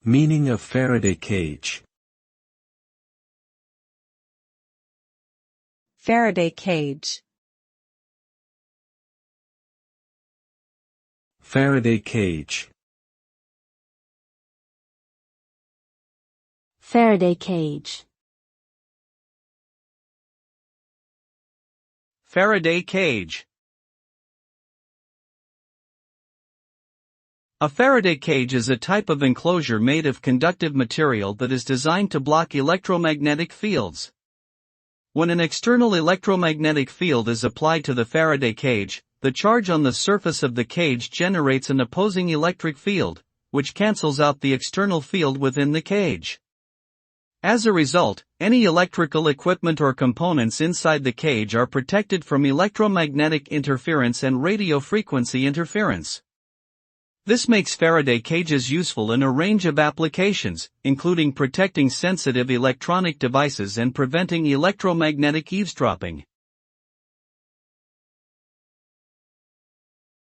Meaning of Faraday cage. Faraday cage. Faraday cage. Faraday cage. Faraday cage. A Faraday cage is a type of enclosure made of conductive material that is designed to block electromagnetic fields. When an external electromagnetic field is applied to the Faraday cage, the charge on the surface of the cage generates an opposing electric field, which cancels out the external field within the cage. As a result, any electrical equipment or components inside the cage are protected from electromagnetic interference and radio frequency interference. This makes Faraday cages useful in a range of applications, including protecting sensitive electronic devices and preventing electromagnetic eavesdropping.